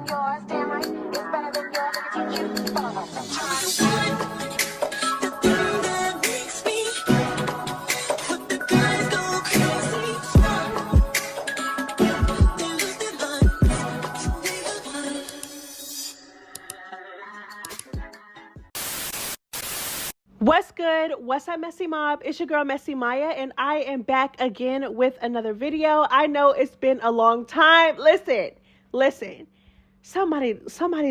Yours, damn right, it's better than yours. I can teach you. What's good? What's up, Messy Mob? It's your girl, FROM MESSYMYA, and I am back again with another video. I know it's been a long time. Listen. Somebody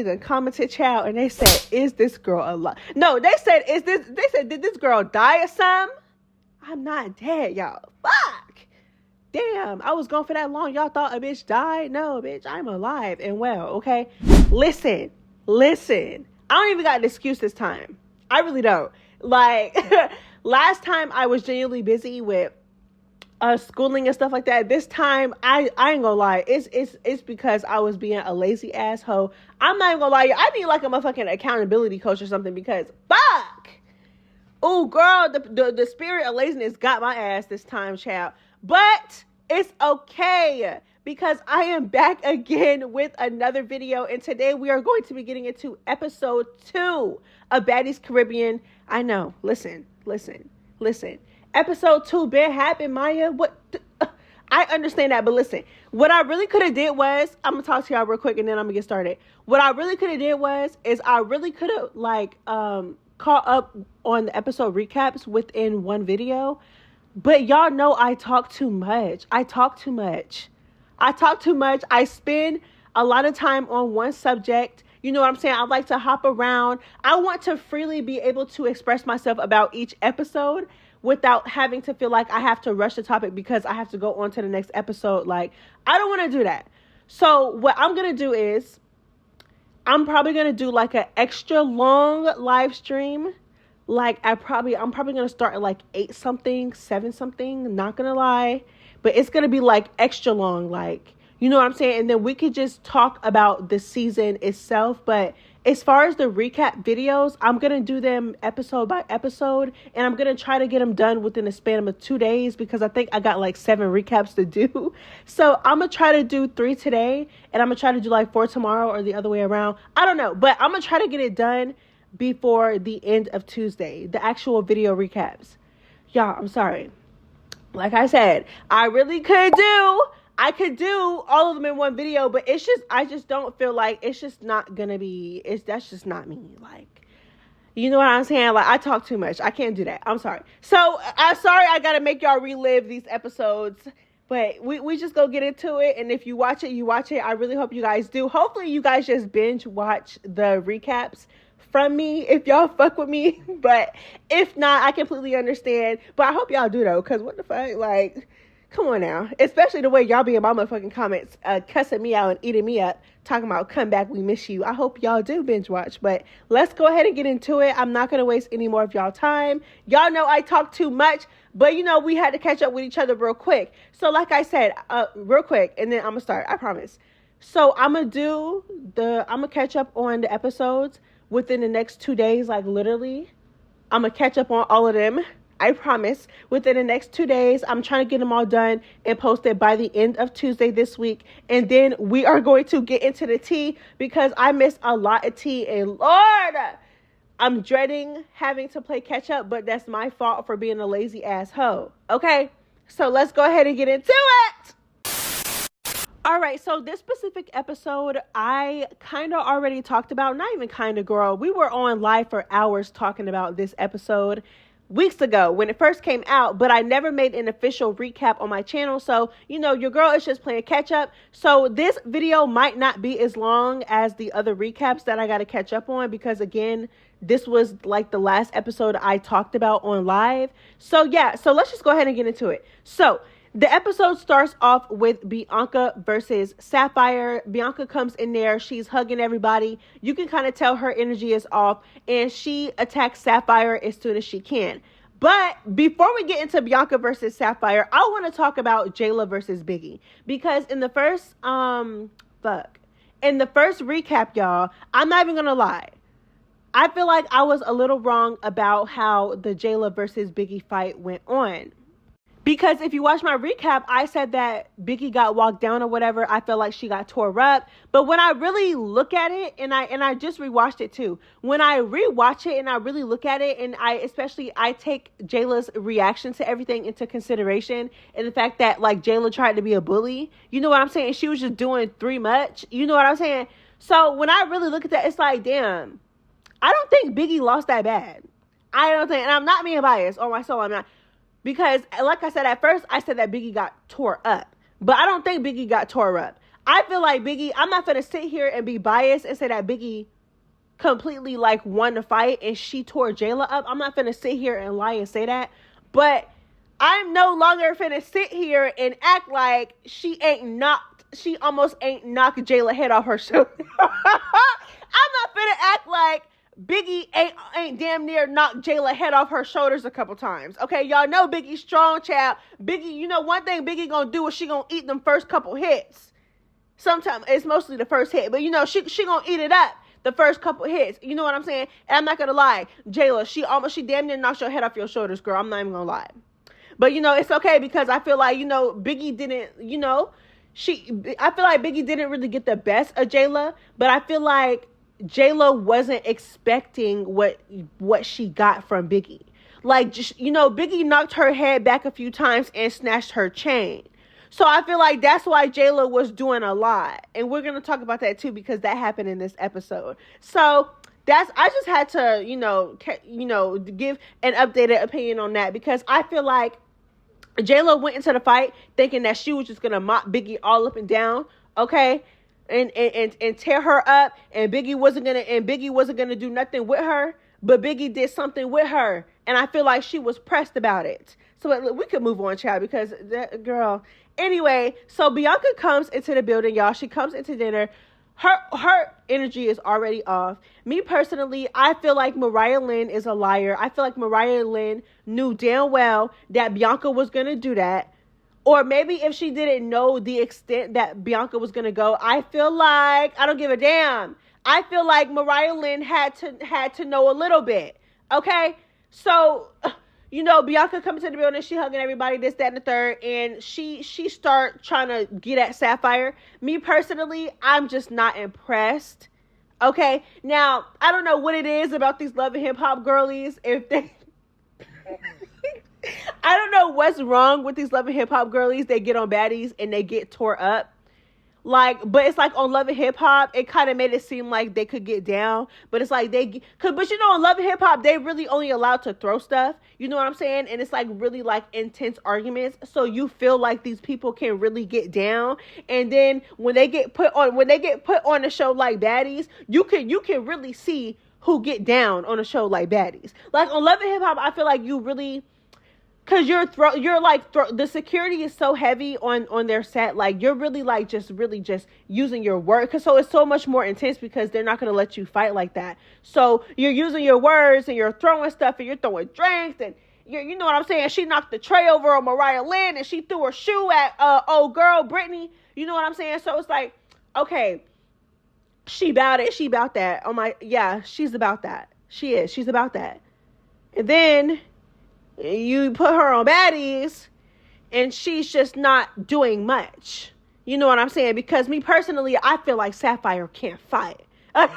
done commented, child, and they said, "Is this girl alive?" No, they said, "Did this girl die or something?" I'm not dead, y'all. Fuck. Damn, I was gone for that long. Y'all thought a bitch died? No, bitch, I'm alive and well, okay? Listen. I don't even got an excuse this time. I really don't. Like, last time I was genuinely busy with schooling and stuff like that. This time, I ain't gonna lie. It's because I was being a lazy asshole. I'm not even gonna lie. I need like a motherfucking accountability coach or something because fuck. Oh, girl, the spirit of laziness got my ass this time, child. But it's okay because I am back again with another video. And today we are going to be getting into episode 2 of Baddies Caribbean. I know. Listen. Episode 2 been happened, Maya. I understand that, but listen. What I really could have did was, I'm going to talk to y'all real quick and then I'm going to get started. What I really could have did was, I really could have caught up on the episode recaps within one video. But y'all know I talk too much. I spend a lot of time on one subject. You know what I'm saying? I like to hop around. I want to freely be able to express myself about each episode without having to feel like I have to rush the topic because I have to go on to the next episode. Like, I don't want to do that. So what I'm going to do is I'm probably going to do like an extra long live stream. Like I'm probably going to start at like 8 something, 7 something, not going to lie, but it's going to be like extra long, like, you know what I'm saying? And then we could just talk about the season itself. But as far as the recap videos, I'm going to do them episode by episode. And I'm going to try to get them done within a span of 2 days because I think I got like 7 recaps to do. So I'm going to try to do 3 today. And I'm going to try to do like 4 tomorrow or the other way around. I don't know. But I'm going to try to get it done before the end of Tuesday. The actual video recaps. Y'all, I'm sorry. Like I said, I could do all of them in one video, but I just don't feel like it's just not gonna be, that's just not me. Like, you know what I'm saying? Like, I talk too much. I can't do that. I'm sorry. So, I'm sorry I gotta make y'all relive these episodes, but we just go get into it. And if you watch it, you watch it. I really hope you guys do. Hopefully you guys just binge watch the recaps from me if y'all fuck with me. But if not, I completely understand. But I hope y'all do though, because what the fuck? Like, come on now. Especially the way y'all be in my motherfucking comments, cussing me out and eating me up, talking about come back, we miss you. I hope y'all do binge watch. But let's go ahead and get into it. I'm not going to waste any more of y'all time. Y'all know I talk too much, but you know, we had to catch up with each other real quick. So like I said, real quick, and then I'm going to start, I promise. So I'm going to catch up on the episodes within the next 2 days, like literally. I'm going to catch up on all of them. I promise. Within the next 2 days, I'm trying to get them all done and posted by the end of Tuesday this week. And then we are going to get into the tea because I missed a lot of tea. And Lord, I'm dreading having to play catch up, but that's my fault for being a lazy asshole. Okay, so let's go ahead and get into it. All right, so this specific episode, I kind of already talked about, not even kind of, girl. We were on live for hours talking about this episode weeks ago when it first came out, but I never made an official recap on my channel. So, you know, your girl is just playing catch up. So this video might not be as long as the other recaps that I got to catch up on because, again, this was like the last episode I talked about on live. So yeah, so let's just go ahead and get into it. So the episode starts off with Bianca versus Sapphire. Bianca comes in there. She's hugging everybody. You can kind of tell her energy is off. And she attacks Sapphire as soon as she can. But before we get into Bianca versus Sapphire, I want to talk about Jayla versus Biggie. Because in the first, in the first recap, y'all, I'm not even going to lie. I feel like I was a little wrong about how the Jayla versus Biggie fight went on. Because if you watch my recap, I said that Biggie got walked down or whatever. I feel like she got tore up. But when I really look at it, and I just rewatched it too. When I rewatch it and I really look at it, and I take Jayla's reaction to everything into consideration, and the fact that like Jayla tried to be a bully. You know what I'm saying? She was just doing too much. You know what I'm saying? So when I really look at that, it's like, damn, I don't think Biggie lost that bad. I don't think, and I'm not being biased on my soul. I'm not. Because, like I said, at first, I said that Biggie got tore up. But I don't think Biggie got tore up. I feel like Biggie, I'm not going to sit here and be biased and say that Biggie completely, like, won the fight and she tore Jayla up. I'm not going to sit here and lie and say that. But I'm no longer going to sit here and act like she almost ain't knocked Jayla head off her shoulder. I'm not going to act like Biggie ain't damn near knocked Jayla head off her shoulders a couple times. Okay, y'all know Biggie's strong, child. Biggie, you know one thing Biggie gonna do is she gonna eat them first couple hits. Sometimes it's mostly the first hit, but you know she gonna eat it up the first couple hits. You know what I'm saying? And I'm not gonna lie, Jayla, she damn near knocked your head off your shoulders, girl. I'm not even gonna lie. But you know it's okay because I feel like Biggie didn't. I feel like Biggie didn't really get the best of Jayla, but I feel like Jayla wasn't expecting what she got from Biggie. Like, Biggie knocked her head back a few times and snatched her chain. So I feel like that's why Jayla was doing a lot. And we're going to talk about that too because that happened in this episode. So I just had to, give an updated opinion on that because I feel like Jayla went into the fight thinking that she was just going to mop Biggie all up and down. Okay. And tear her up, and Biggie wasn't gonna do nothing with her, but Biggie did something with her, and I feel like she was pressed about it. So we could move on, child, because that girl. Anyway, so Bianca comes into the building, y'all. She comes into dinner. Her energy is already off. Me personally, I feel like Mariah Lynn is a liar. I feel like Mariah Lynn knew damn well that Bianca was gonna do that. Or maybe if she didn't know the extent that Bianca was going to go, I feel like, I don't give a damn. I feel like Mariah Lynn had to know a little bit. Okay? So, Bianca comes to the building, she hugging everybody, this, that, and the third, and she start trying to get at Sapphire. Me personally, I'm just not impressed. Okay? Now, I don't know what it is about these Love and Hip Hop girlies. If they... I don't know what's wrong with these Love and Hip Hop girlies. They get on Baddies and they get tore up. But it's like on Love and Hip Hop, it kind of made it seem like they could get down. But it's like but on Love and Hip Hop, they really only allowed to throw stuff. You know what I'm saying? And it's like really like intense arguments. So you feel like these people can really get down. And then when they get put on a show like Baddies, you can really see who get down on a show like Baddies. Like on Love and Hip Hop, I feel like you really. Cause the security is so heavy on their set. Like you're really like just using your word. Cause so it's so much more intense because they're not going to let you fight like that. So you're using your words and you're throwing stuff and you're throwing drinks and you know what I'm saying? She knocked the tray over on Mariah Lynn and she threw her shoe at old girl Brittany. You know what I'm saying? So it's like, okay, she about it. She about that. Oh my, yeah, she's about that. She is. She's about that. And then you put her on Baddies and she's just not doing much. You know what I'm saying? Because me personally, I feel like Sapphire can't fight. I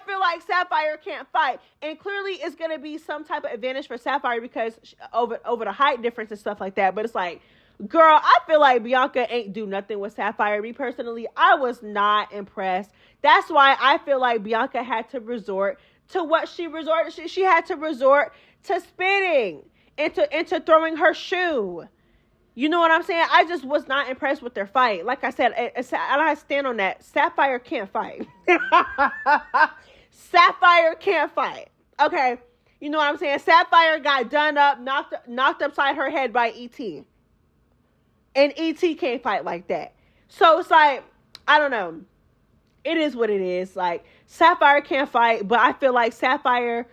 feel like Sapphire can't fight. And clearly it's going to be some type of advantage for Sapphire because over the height difference and stuff like that. But it's like, girl, I feel like Bianca ain't do nothing with Sapphire. Me personally, I was not impressed. That's why I feel like Bianca had to resort to what she resorted. She had to resort to spitting and to throwing her shoe. You know what I'm saying? I just was not impressed with their fight. Like I said, I stand on that. Sapphire can't fight. Sapphire can't fight. Okay. You know what I'm saying? Sapphire got done up, knocked upside her head by E.T. And E.T. can't fight like that. So it's like, I don't know. It is what it is. Like, Sapphire can't fight, but I feel like Sapphire,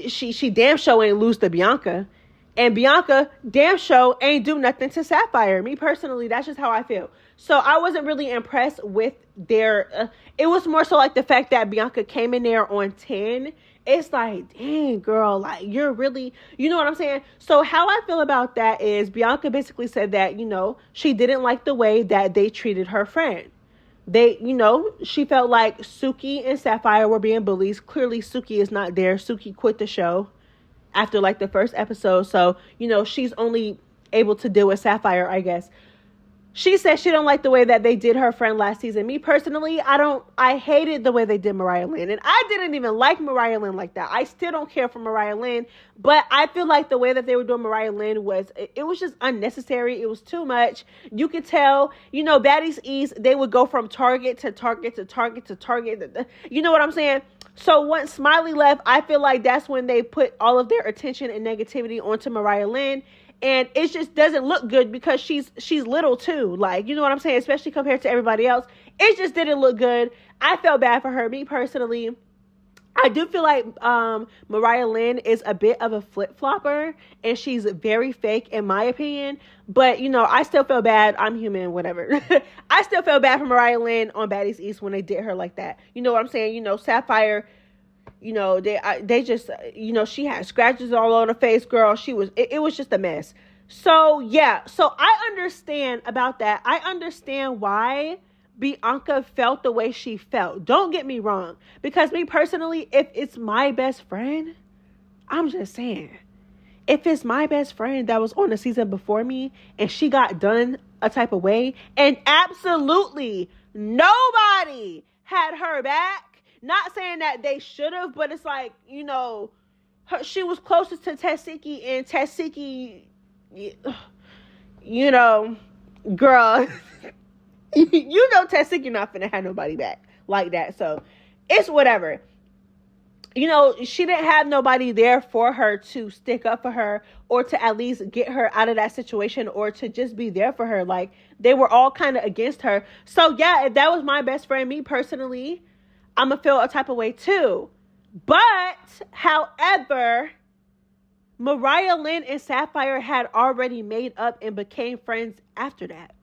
she damn sure ain't lose to Bianca. And Bianca damn sure ain't do nothing to Sapphire. Me personally, that's just how I feel. So I wasn't really impressed with their, it was more so like the fact that Bianca came in there on 10 it's like, dang, girl, like, you're really, you know what I'm saying? So how I feel about that is Bianca basically said that, she didn't like the way that they treated her friend. She felt like Suki and Sapphire were being bullies. Clearly, Suki is not there. Suki quit the show after like the first episode. So, she's only able to deal with Sapphire, I guess. She said she don't like the way that they did her friend last season. Me personally, I hated the way they did Mariah Lynn. And I didn't even like Mariah Lynn like that. I still don't care for Mariah Lynn. But I feel like the way that they were doing Mariah Lynn it was just unnecessary. It was too much. You could tell, Baddies East, they would go from target to target to target to target. You know what I'm saying? So once Smiley left, I feel like that's when they put all of their attention and negativity onto Mariah Lynn. And it just doesn't look good because she's little too. Like, you know what I'm saying? Especially compared to everybody else. It just didn't look good. I felt bad for her. Me personally, I do feel like Mariah Lynn is a bit of a flip-flopper. And she's very fake in my opinion. But, I still feel bad. I'm human, whatever. I still feel bad for Mariah Lynn on Baddies East when they did her like that. You know what I'm saying? Sapphire... they just, she had scratches all on her face, girl. It was just a mess. So, yeah. So, I understand about that. I understand why Bianca felt the way she felt. Don't get me wrong. Because me personally, if it's my best friend, I'm just saying. If it's my best friend that was on the season before me and she got done a type of way and absolutely nobody had her back, not saying that they should have, but it's like, she was closest to Tasiki, and Tasiki, girl, Tasiki not finna have nobody back like that. So it's whatever. She didn't have nobody there for her to stick up for her or to at least get her out of that situation or to just be there for her. Like, they were all kind of against her. So yeah, if that was my best friend, me personally, I'm going to feel a type of way too. But, however, Mariah Lynn and Sapphire had already made up and became friends after that.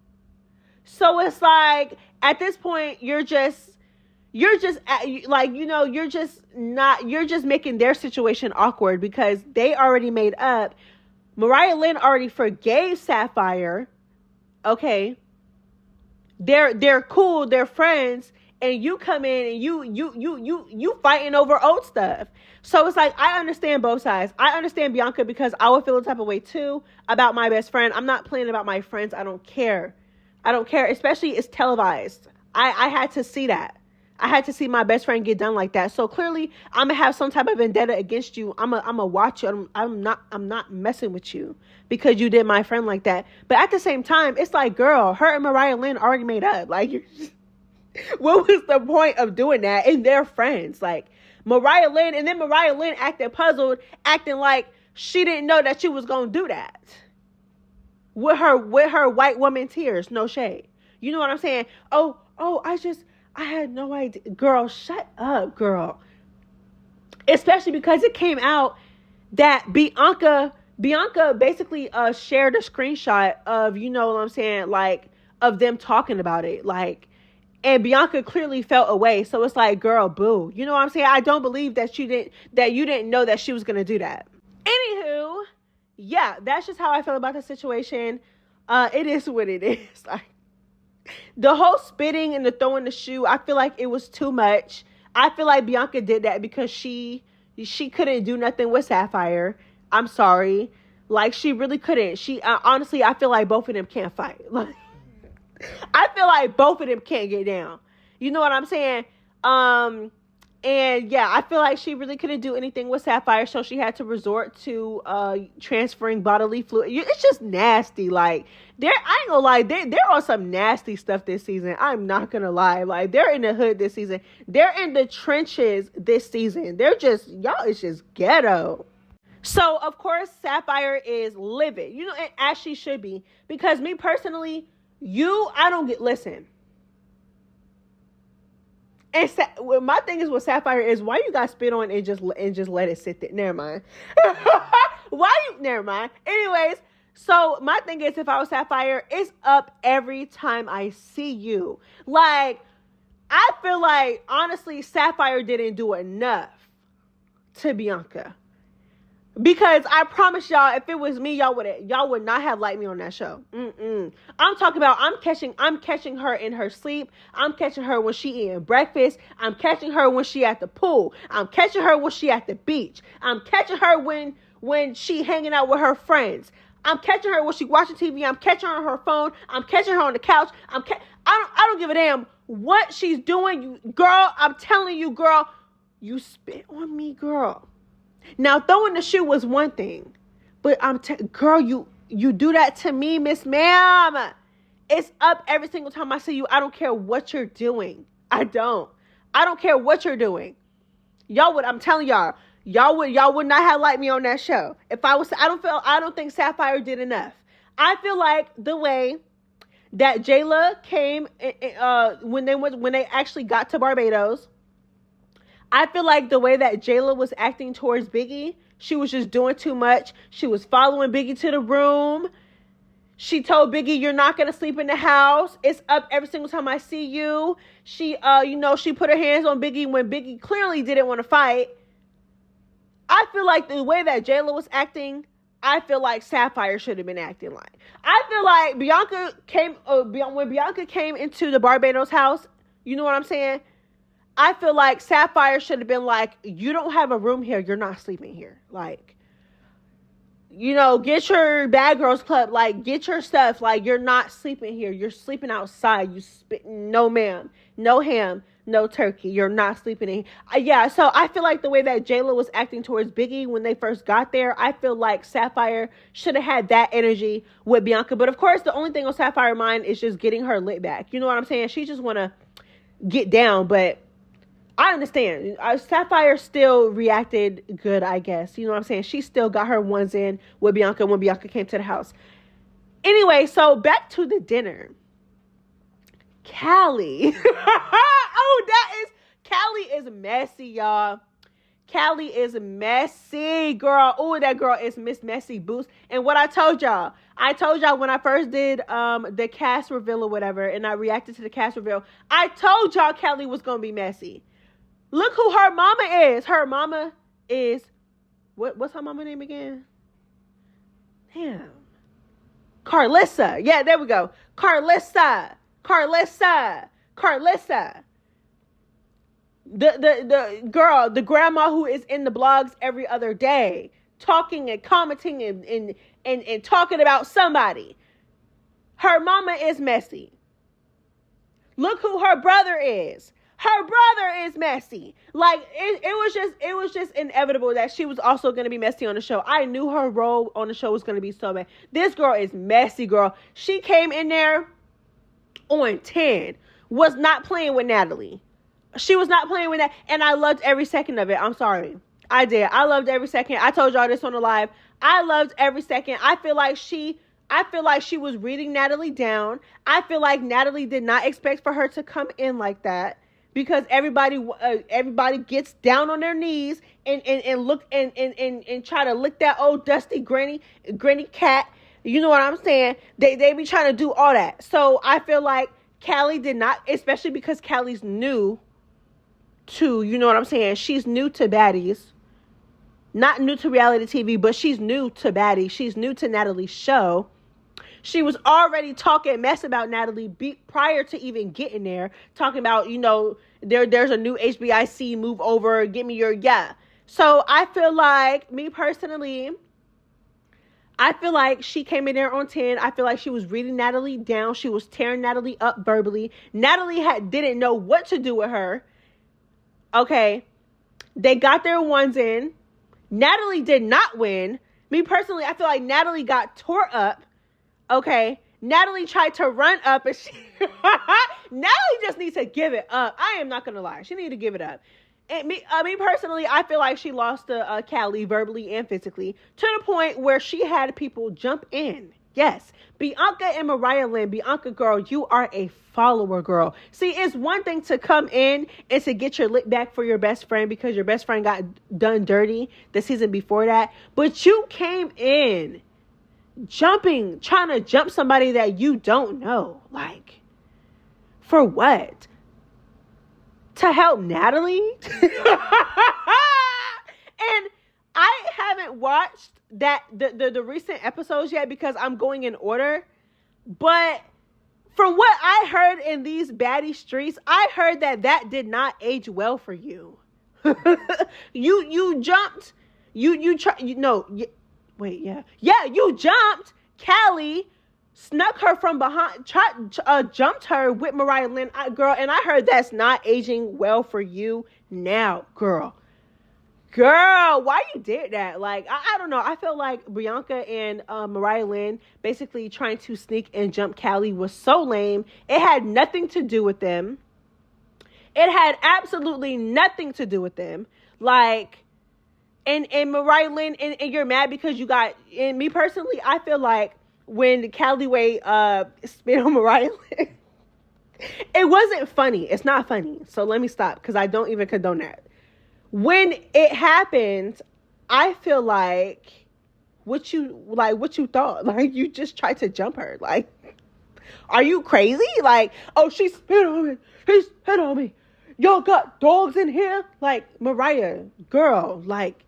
So it's like, at this point, you're just making their situation awkward because they already made up. Mariah Lynn already forgave Sapphire. Okay. They're cool. They're friends. And you come in and you fighting over old stuff. So it's like, I understand both sides. I understand Bianca because I would feel a type of way too about my best friend. I'm not playing about my friends. I don't care. Especially it's televised. I had to see that. I had to see my best friend get done like that. So clearly I'm gonna have some type of vendetta against you. I'm gonna watch you. I'm not messing with you because you did my friend like that. But at the same time, it's like, girl, her and Mariah Lynn already made up. Like, you're just, what was the point of doing that? And they're friends. Like, Mariah Lynn acting puzzled, acting like she didn't know that she was gonna do that. With her white woman tears, no shade. You know what I'm saying? Oh, I had no idea. Girl, shut up, girl. Especially because it came out that Bianca basically shared a screenshot of, you know what I'm saying, like, of them talking about it. Like, and Bianca clearly felt away. So it's like, girl, boo. You know what I'm saying? I don't believe that you didn't know that she was going to do that. Anywho, yeah, that's just how I feel about the situation. It is what it is. Like, the whole spitting and the throwing the shoe, I feel like it was too much. I feel like Bianca did that because she couldn't do nothing with Sapphire. I'm sorry. Like, she really couldn't. She honestly, I feel like both of them can't fight. Like, I feel like both of them can't get down. You know what I'm saying? And yeah, I feel like she really couldn't do anything with Sapphire, so she had to resort to transferring bodily fluid. It's just nasty. Like, I ain't gonna lie, they're on some nasty stuff this season. I'm not gonna lie. Like, they're in the hood this season. They're in the trenches this season. They're just, y'all, it's just ghetto. So, of course, Sapphire is livid. You know, and as she should be. Because me personally, listen. And my thing is with Sapphire is, why you got spit on and just let it sit there? Never mind. Never mind. Anyways, so my thing is, if I was Sapphire, it's up every time I see you. Like, I feel like, honestly, Sapphire didn't do enough to Bianca. Because I promise y'all, if it was me, y'all would not have liked me on that show. I'm talking about I'm catching her in her sleep. I'm catching her when she eating breakfast. I'm catching her when she at the pool. I'm catching her when she at the beach. I'm catching her when she hanging out with her friends. I'm catching her when she watching TV. I'm catching her on her phone. I'm catching her on the couch. I don't give a damn what she's doing. Girl, I'm telling you, girl, you spit on me, girl. Now, throwing the shoe was one thing, but girl, you do that to me, Miss Ma'am. It's up every single time I see you. I don't care what you're doing. I don't care what you're doing. I'm telling y'all would not have liked me on that show. If I don't think Sapphire did enough. I feel like the way that Jayla came when they actually got to Barbados. I feel like the way that Jayla was acting towards Biggie, she was just doing too much. She was following Biggie to the room. She told Biggie, you're not going to sleep in the house. It's up every single time I see you. She put her hands on Biggie when Biggie clearly didn't want to fight. I feel like the way that Jayla was acting, I feel like Sapphire should have been acting like. I feel like when Bianca came into the Barbados house, you know what I'm saying? I feel like Sapphire should have been like, you don't have a room here. You're not sleeping here. Like, get your Bad Girls Club. Like, get your stuff. Like, you're not sleeping here. You're sleeping outside. You no ma'am. No ham. No turkey. You're not sleeping in here. So I feel like the way that Jayla was acting towards Biggie when they first got there, I feel like Sapphire should have had that energy with Bianca. But, of course, the only thing on Sapphire's mind is just getting her lit back. You know what I'm saying? She just want to get down, but I understand. Sapphire still reacted good, I guess. You know what I'm saying? She still got her ones in with Bianca when Bianca came to the house. Anyway, so back to the dinner. Callie. Callie is messy, y'all. Callie is messy, girl. Oh, that girl is Miss Messy Boost. And what I told y'all when I first did the cast reveal or whatever, and I reacted to the cast reveal, I told y'all Callie was going to be messy. Look who her mama is. Her mama is, what's her mama name again? Damn. Carlissa. Yeah, there we go. Carlissa. The girl, the grandma who is in the blogs every other day, talking and commenting and talking about somebody. Her mama is messy. Look who her brother is. Her brother is messy. Like, it was just inevitable that she was also going to be messy on the show. I knew her role on the show was going to be so bad. This girl is messy, girl. She came in there on 10. Was not playing with Natalie. She was not playing with that. And I loved every second of it. I'm sorry. I did. I loved every second. I told y'all this on the live. I loved every second. I feel like she was reading Natalie down. I feel like Natalie did not expect for her to come in like that. Because everybody gets down on their knees and look and try to lick that old dusty granny cat. You know what I'm saying? They be trying to do all that. So I feel like Callie did not, especially because Callie's new to, you know what I'm saying? She's new to Baddies. Not new to reality TV, but she's new to Baddies. She's new to Natalie's show. She was already talking mess about Natalie prior to even getting there. Talking about, there's a new HBIC, move over, give me your yeah. So I feel like, me personally, I feel like she came in there on 10. I feel like she was reading Natalie down. She was tearing Natalie up verbally. Natalie didn't know what to do with her. Okay. They got their ones in. Natalie did not win. Me personally, I feel like Natalie got tore up. Okay, Natalie tried to run up and Natalie just needs to give it up. I am not going to lie. She needs to give it up. And me personally, I feel like she lost to Callie verbally and physically to the point where she had people jump in. Yes, Bianca and Mariah Lynn. Bianca, girl, you are a follower, girl. See, it's one thing to come in and to get your lick back for your best friend because your best friend got done dirty the season before that. But you came in trying to jump somebody that you don't know. Like, for what? To help Natalie? watched the recent episodes yet because I'm going in order. But from what I heard in these baddie streets, I heard that did not age well for you. You jumped. You jumped Callie, snuck her from behind, jumped her with Mariah Lynn, girl, and I heard that's not aging well for you now, girl. Girl, why you did that? Like, I don't know. I feel like Bianca and Mariah Lynn basically trying to sneak and jump Callie was so lame. It had nothing to do with them. It had absolutely nothing to do with them. Like, and Mariah Lynn, and you're mad because you got, and me personally, I feel like when Callie Way spit on Mariah Lynn, it wasn't funny. It's not funny. So let me stop because I don't even condone that. When it happened, I feel like what you thought? Like, you just tried to jump her. Like, are you crazy? Like, oh, she spit on me. He spit on me. Y'all got dogs in here? Like, Mariah, girl, like,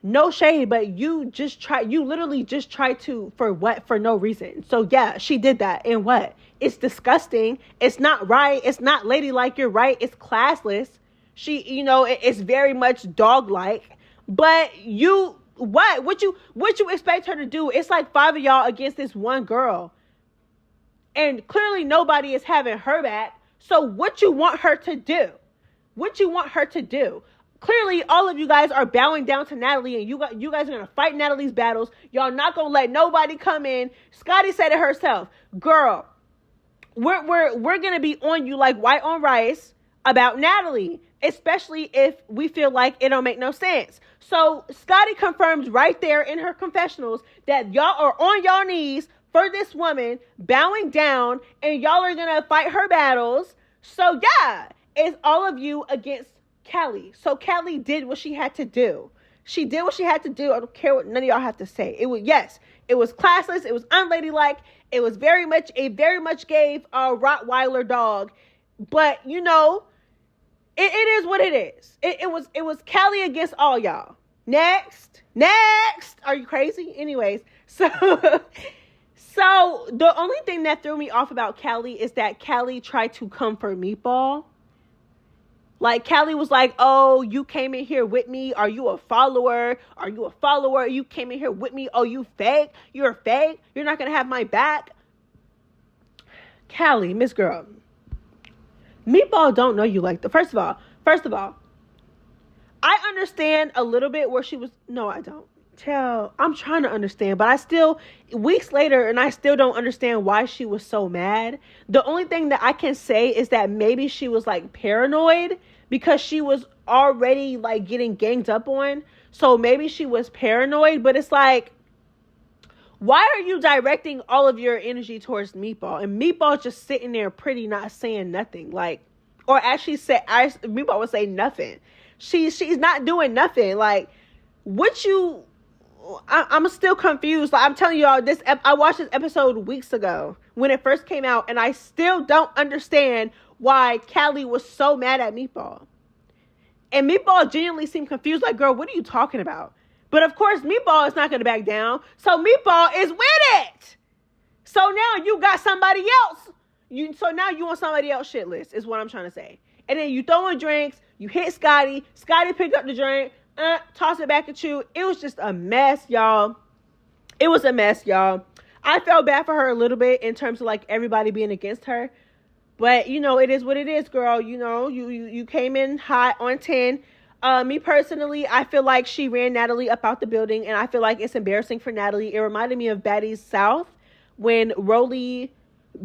no shade, but you literally just tried to, for what? For no reason. So yeah, she did that. And what? It's disgusting. It's not right. It's not ladylike. You're right. It's classless. It's very much dog-like. But what you expect her to do? It's like 5 of y'all against this one girl. And clearly nobody is having her back. So what you want her to do? What you want her to do? Clearly, all of you guys are bowing down to Natalie, and you guys are going to fight Natalie's battles. Y'all not going to let nobody come in. Scotty said it herself. Girl, we're going to be on you like white on rice about Natalie, especially if we feel like it don't make no sense. So Scotty confirms right there in her confessionals that y'all are on y'all knees for this woman, bowing down, and y'all are going to fight her battles. So yeah, it's all of you against Callie. So Callie did what she had to do. She did what she had to do. I don't care what none of y'all have to say. It was classless. It was unladylike. It was very much gave a Rottweiler dog. But it is what it is. It was Callie against all y'all. Next. Are you crazy? Anyways, so the only thing that threw me off about Callie is that Callie tried to come for Meatball. Like, Callie was like, oh, you came in here with me. Are you a follower? You came in here with me. Oh, you fake? You're fake? You're not going to have my back? Callie, Miss Girl, Meatball don't know you like that. First of all, I understand a little bit where she was. No, I don't. I'm trying to understand, but weeks later, and I still don't understand why she was so mad. The only thing that I can say is that maybe she was like paranoid because she was already like getting ganged up on. So maybe she was paranoid, but it's like, why are you directing all of your energy towards Meatball? And Meatball just sitting there pretty, not saying nothing. Like, or actually Meatball would say nothing. She's not doing nothing. Like, I'm still confused. Like, I'm telling y'all, I watched this episode weeks ago when it first came out, and I still don't understand why Callie was so mad at Meatball. And Meatball genuinely seemed confused, like, girl, what are you talking about? But of course, Meatball is not going to back down. So Meatball is with it. So now you got somebody else. So now you on somebody else shit list is what I'm trying to say. And then you throw in drinks. You hit Scotty. Scotty picked up the drink. Toss it back at you. It was just a mess, y'all. It was a mess, y'all. I felt bad for her a little bit in terms of like everybody being against her. But, it is what it is, girl. You came in hot on 10. Me personally, I feel like she ran Natalie up out the building, and I feel like it's embarrassing for Natalie. It reminded me of Baddies South when Rolly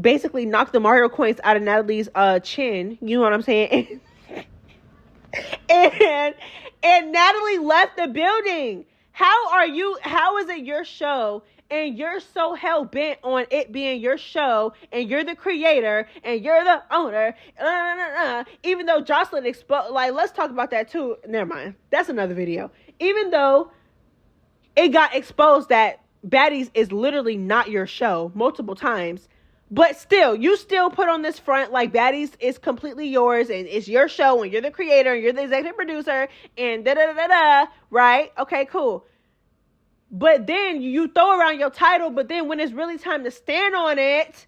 basically knocked the Mario coins out of Natalie's chin. You know what I'm saying? and Natalie left the building. How is it your show and you're so hell-bent on it being your show and you're the creator and you're the owner, even though Jocelyn exposed, like, let's talk about that too. Never mind. That's another video. Even though it got exposed that Baddies is literally not your show multiple times, but still, you still put on this front like Baddies is completely yours and it's your show and you're the creator and you're the executive producer and da-da-da-da-da, right? Okay, cool. But then you throw around your title, but then when it's really time to stand on it,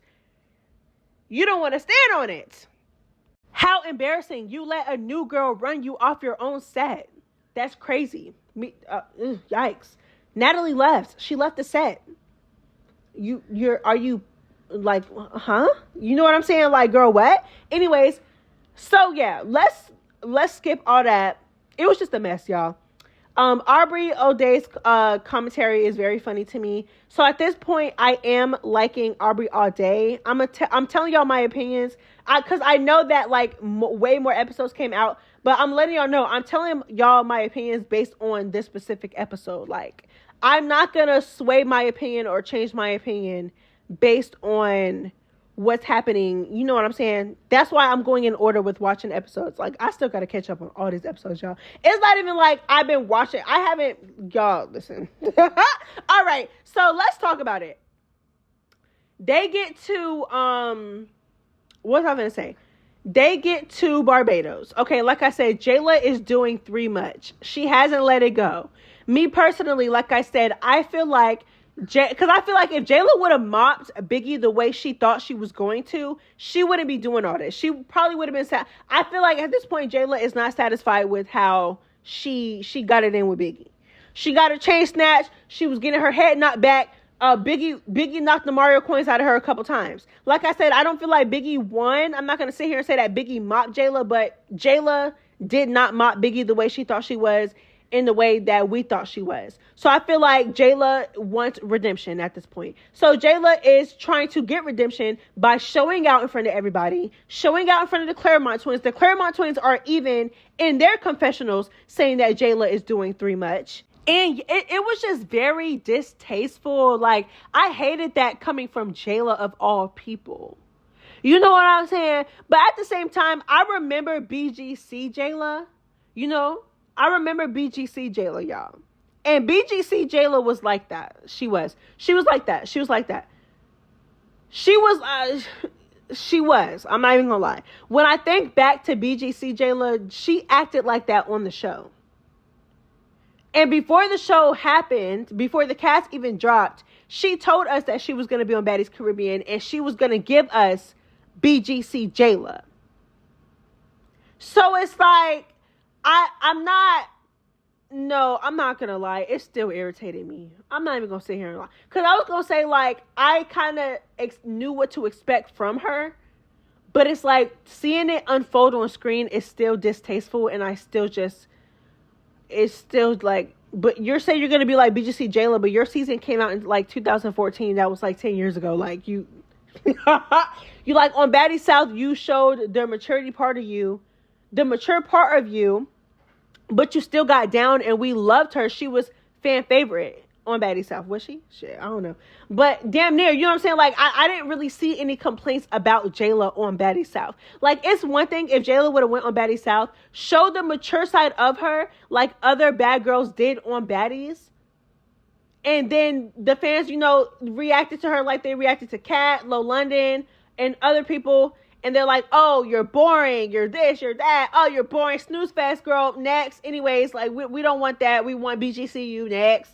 you don't want to stand on it. How embarrassing. You let a new girl run you off your own set. That's crazy. Yikes. Natalie left. She left the set. Are you like, huh? You know what I'm saying? Like, girl, what? Anyways, so yeah, let's skip all that. It was just a mess, y'all. Aubrey O'Day's commentary is very funny to me. So at this point, I am liking Aubrey O'Day. I'm telling y'all my opinions, because I know that like way more episodes came out, but I'm letting y'all know, I'm telling y'all my opinions based on this specific episode. Like, I'm not gonna sway my opinion or change my opinion based on what's happening. You know what I'm saying? That's why I'm going in order with watching episodes. Like, I still gotta catch up on all these episodes, y'all. It's not even like I've been watching. I haven't, y'all, listen. All right, so let's talk about it. They get to, what was I gonna say? They get to Barbados. Okay, like I said, Jayla is doing too much. She hasn't let it go. Me personally, like I said, I feel like, because I feel like if Jayla would have mopped Biggie the way she thought she was going to, she wouldn't be doing all this. She probably would have been sad. I feel like at this point, Jayla is not satisfied with how she got it in with Biggie. She got her chain snatched. She was getting her head knocked back. Biggie knocked the Mario coins out of her a couple times. Like I said, I don't feel like Biggie won. I'm not going to sit here and say that Biggie mopped Jayla, but Jayla did not mop Biggie the way she thought she was, in the way that we thought she was. So I feel like Jayla wants redemption at this point. So Jayla is trying to get redemption by showing out in front of everybody, showing out in front of the Claremont twins. The Claremont twins are even in their confessionals saying that Jayla is doing too much. And it was just very distasteful. Like, I hated that coming from Jayla of all people. You know what I'm saying? But at the same time, I remember BGC Jayla. You know, I remember BGC Jayla, y'all. And BGC Jayla was like that. She was like that. She was. I'm not even gonna lie. When I think back to BGC Jayla, she acted like that on the show. And before the show happened, before the cast even dropped, she told us that she was going to be on Baddies Caribbean and she was going to give us BGC Jayla. So it's like, I'm not going to lie. It still irritated me. I'm not even going to sit here and lie. Because I was going to say, like, I kind of knew what to expect from her. But it's like, seeing it unfold on screen is still distasteful. And I still just... It's still like, but you're saying you're going to be like BGC Jayla, but your season came out in like 2014. That was like 10 years ago. Like you like on Baddies South, you showed the maturity part of you, the mature part of you, but you still got down and we loved her. She was fan favorite on Baddies South. Was she? Shit, I don't know. But damn near, you know what I'm saying? Like, I didn't really see any complaints about Jayla on Baddies South. Like, it's one thing if Jayla would have went on Baddies South, show the mature side of her like other bad girls did on Baddies. And then the fans, you know, reacted to her like they reacted to Kat, Low London, and other people. And they're like, oh, you're boring. You're this, you're that. Oh, you're boring. Snooze fast, girl. Next. Anyways, like, we don't want that. We want BGCU next.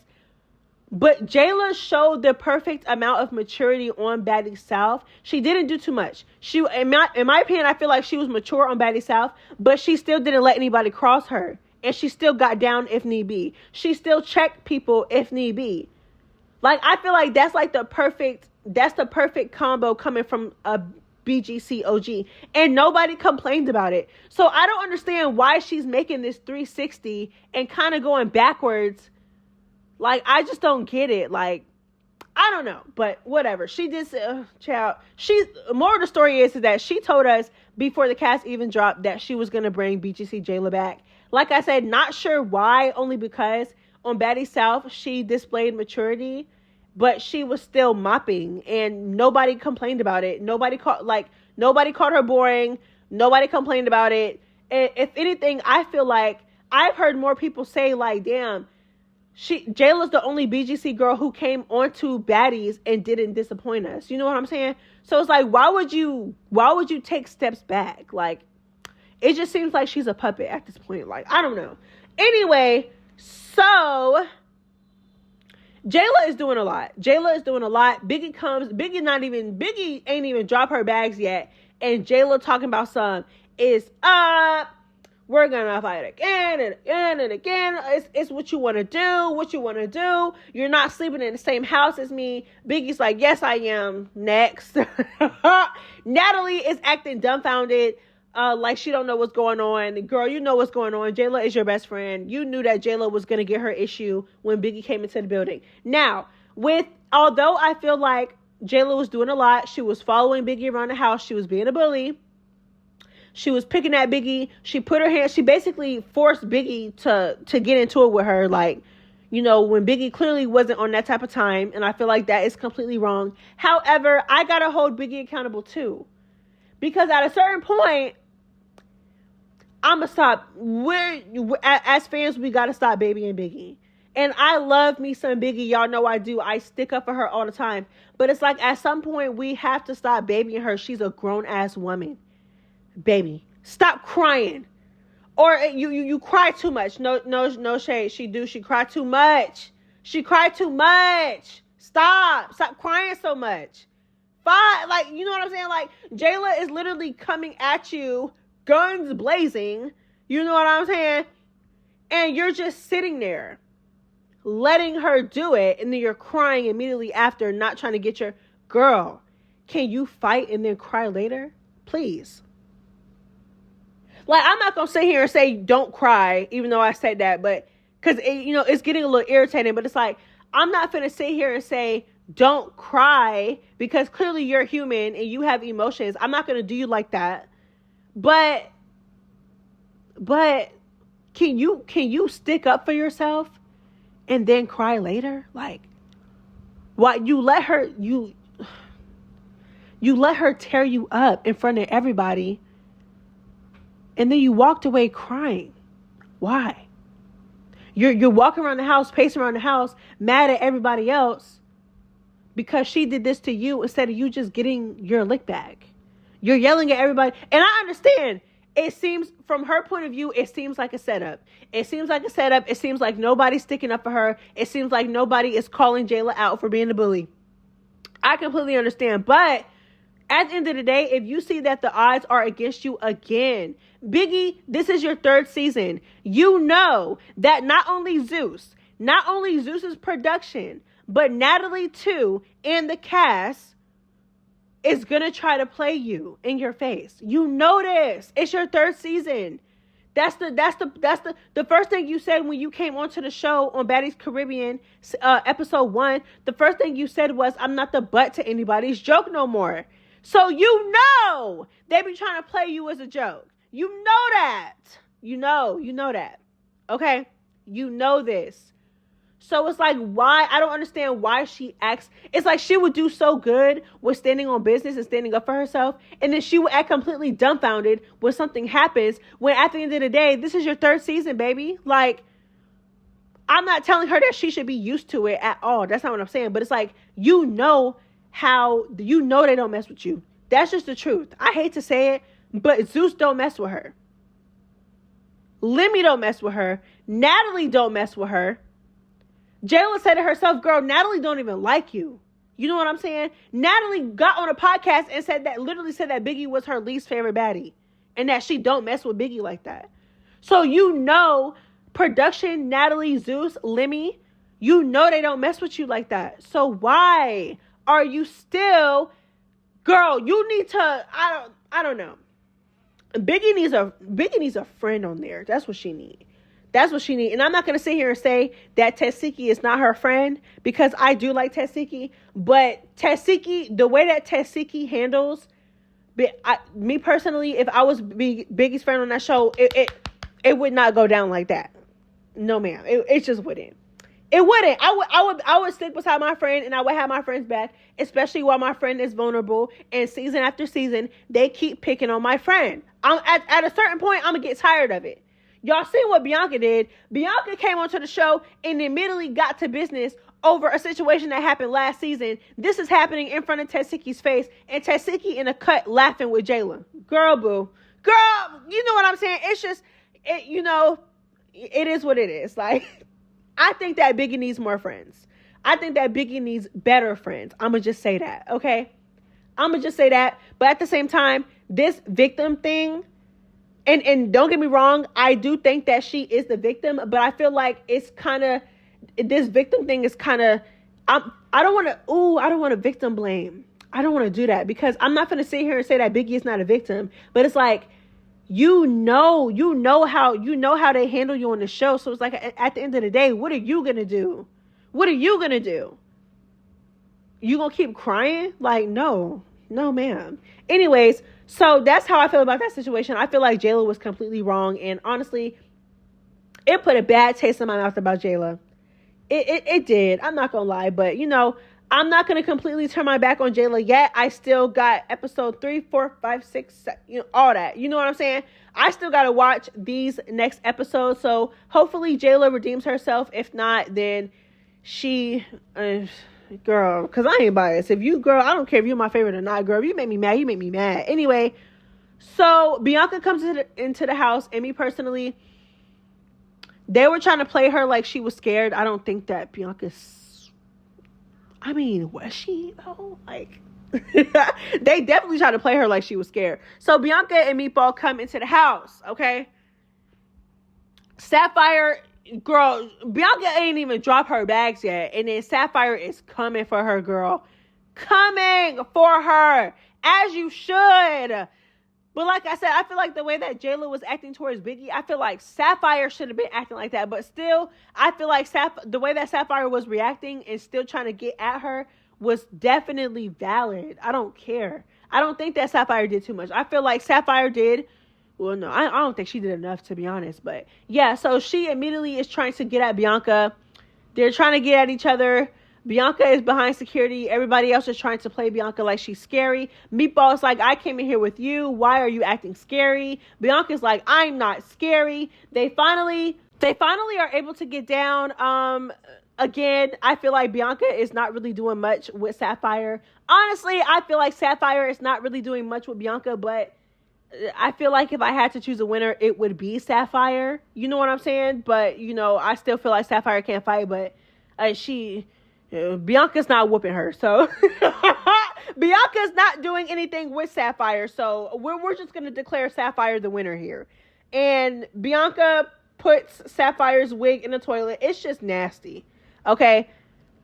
But Jayla showed the perfect amount of maturity on Baddies South. She didn't do too much. She, in my opinion, I feel like she was mature on Baddies South, but she still didn't let anybody cross her. And she still got down if need be. She still checked people if need be. Like, I feel like that's the perfect combo coming from a BGC OG. And nobody complained about it. So I don't understand why she's making this 360 and kind of going backwards. Like, I just don't get it. Like, I don't know, but whatever. She did, child. More of the story is that she told us before the cast even dropped that she was going to bring BGC Jayla back. Like I said, not sure why, only because on Baddies South, she displayed maturity, but she was still mopping and nobody complained about it. Nobody called her boring. Nobody complained about it. And if anything, I feel like I've heard more people say like, damn, Jayla's the only BGC girl who came onto Baddies and didn't disappoint us. You know what I'm saying? So it's like, why would you take steps back? Like, it just seems like she's a puppet at this point. Like, I don't know. Anyway, so Jayla is doing a lot. Biggie ain't even drop her bags yet. And Jayla talking about some is up. We're gonna fight again and again and again. It's what you want to do. You're not sleeping in the same house as me. Biggie's like, yes, I am. Next. Natalie is acting dumbfounded. Like she don't know what's going on. Girl, you know what's going on. Jayla is your best friend. You knew that Jayla was going to get her issue when Biggie came into the building. Now, although I feel like Jayla was doing a lot, she was following Biggie around the house. She was being a bully. She was picking at Biggie. She basically forced Biggie to get into it with her. Like, you know, when Biggie clearly wasn't on that type of time. And I feel like that is completely wrong. However, I got to hold Biggie accountable too. Because at a certain point, I'm going to stop. As fans, we got to stop babying Biggie. And I love me some Biggie. Y'all know I do. I stick up for her all the time. But it's like at some point, we have to stop babying her. She's a grown-ass woman. Baby, stop crying. Or you cry too much. No shade. She cried too much. Stop crying so much. Fine. Like, you know what I'm saying? Like, Jayla is literally coming at you, guns blazing. You know what I'm saying? And you're just sitting there, letting her do it. And then you're crying immediately after, not trying to get your girl. Can you fight and then cry later? Please. Like, I'm not going to sit here and say, don't cry, even though I said that, but because, it's getting a little irritating, but it's like, I'm not going to sit here and say, don't cry, because clearly you're human and you have emotions. I'm not going to do you like that. But can you stick up for yourself and then cry later? Like, what, you let her tear you up in front of everybody, and then you walked away crying. Why? You're walking around the house, pacing around the house, mad at everybody else because she did this to you instead of you just getting your lick back. You're yelling at everybody. And I understand. It seems, from her point of view, it seems like a setup. It seems like nobody's sticking up for her. It seems like nobody is calling Jayla out for being a bully. I completely understand. But at the end of the day, if you see that the odds are against you again, Biggie, this is your third season. You know that not only Zeus's production, but Natalie too, and the cast is going to try to play you in your face. You know this. It's your third season. That's the first thing you said when you came onto the show on Baddies Caribbean, episode 1. The first thing you said was, I'm not the butt to anybody's joke no more. So you know they be trying to play you as a joke. You know that. You know that. Okay? You know this. So it's like, why? I don't understand why she acts. It's like she would do so good with standing on business and standing up for herself. And then she would act completely dumbfounded when something happens. When at the end of the day, this is your third season, baby. Like, I'm not telling her that she should be used to it at all. That's not what I'm saying. But it's like, they don't mess with you. That's just the truth. I hate to say it, but Zeus don't mess with her. Lemmy don't mess with her. Natalie don't mess with her. Jayla said it herself, girl, Natalie don't even like you. You know what I'm saying? Natalie got on a podcast and literally said that Biggie was her least favorite baddie. And that she don't mess with Biggie like that. So production, Natalie, Zeus, Lemmy, they don't mess with you like that. So why are you still, girl, you need to, I don't know. Biggie needs a friend on there. That's what she needs. And I'm not going to sit here and say that Tesiki is not her friend, because I do like Tesiki. But Tesiki, the way that Tesiki handles, me personally, if I was Biggie's friend on that show, it would not go down like that. No, ma'am. It just wouldn't. It wouldn't. I would stick beside my friend, and I would have my friends back, especially while my friend is vulnerable. And season after season, they keep picking on my friend. At a certain point, I'm going to get tired of it. Y'all seen what Bianca did. Bianca came onto the show and immediately got to business over a situation that happened last season. This is happening in front of Tesiki's face, and Tesiki in a cut laughing with Jayla. Girl, boo. Girl, you know what I'm saying? It's just, it is what it is. Like, I think that Biggie needs more friends. I think that Biggie needs better friends. I'm going to just say that, okay? I'm going to just say that. But at the same time, this victim thing, and don't get me wrong, I do think that she is the victim, but I feel like it's kind of, this victim thing is kind of, I don't want to victim blame. I don't want to do that because I'm not going to sit here and say that Biggie is not a victim, but it's like, you know how they handle you on the show. So it's like, at the end of the day, what are you going to do? What are you going to do? You going to keep crying? Like, no, ma'am. Anyways, so that's how I feel about that situation. I feel like Jayla was completely wrong. And honestly, it put a bad taste in my mouth about Jayla. It did. I'm not going to lie. But, I'm not going to completely turn my back on Jayla yet. I still got episode 3, 4, 5, 6, 7, all that. You know what I'm saying? I still got to watch these next episodes. So hopefully Jayla redeems herself. If not, then she, girl, because I ain't biased. If you, girl, I don't care if you're my favorite or not, girl. If you make me mad, you make me mad. Anyway, so Bianca comes into the house, and me personally, they were trying to play her like she was scared. I don't think that Bianca's, was she though? Like, they definitely tried to play her like she was scared. So Bianca and Meatball come into the house, okay? Sapphire, girl, Bianca ain't even dropped her bags yet. And then Sapphire is coming for her, girl. Coming for her. As you should. But like I said, I feel like the way that Jayla was acting towards Biggie, I feel like Sapphire should have been acting like that. But still, I feel like the way that Sapphire was reacting and still trying to get at her was definitely valid. I don't care. I don't think that Sapphire did too much. I feel like Sapphire did. Well, no, I don't think she did enough, to be honest. But yeah, so she immediately is trying to get at Bianca. They're trying to get at each other. Bianca is behind security. Everybody else is trying to play Bianca like she's scary. Meatball's like, I came in here with you. Why are you acting scary? Bianca's like, I'm not scary. They finally are able to get down. Again, I feel like Bianca is not really doing much with Sapphire. Honestly, I feel like Sapphire is not really doing much with Bianca, but I feel like if I had to choose a winner, it would be Sapphire. You know what I'm saying? But, I still feel like Sapphire can't fight, but Bianca's not whooping her. So Bianca's not doing anything with Sapphire. So we're just going to declare Sapphire the winner here. And Bianca puts Sapphire's wig in the toilet. It's just nasty. Okay?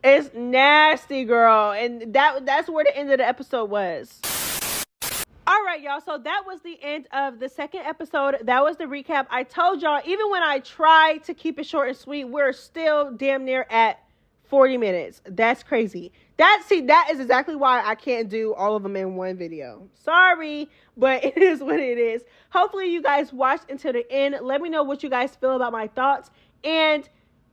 It's nasty, girl. And that's where the end of the episode was. All right, y'all. So that was the end of the second episode. That was the recap. I told y'all, even when I tried to keep it short and sweet, we're still damn near at 40 minutes. That's crazy. That is exactly why I can't do all of them in one video. Sorry, but it is what it is. Hopefully you guys watched until the end. Let me know what you guys feel about my thoughts. And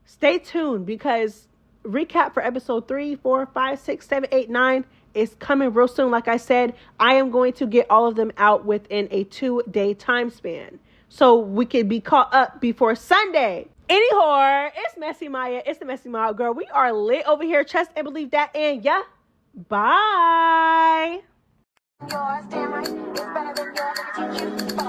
stay tuned because recap for episode 3, 4, 5, 6, 7, 8, 9 is coming real soon. Like I said, I am going to get all of them out within a 2-day time span. So we can be caught up before Sunday. Anyhow, it's Messy Maya. It's the Messy Maya girl. We are lit over here. Trust and believe that. And yeah, bye. Yours, damn right. It's better than yours. I can teach you.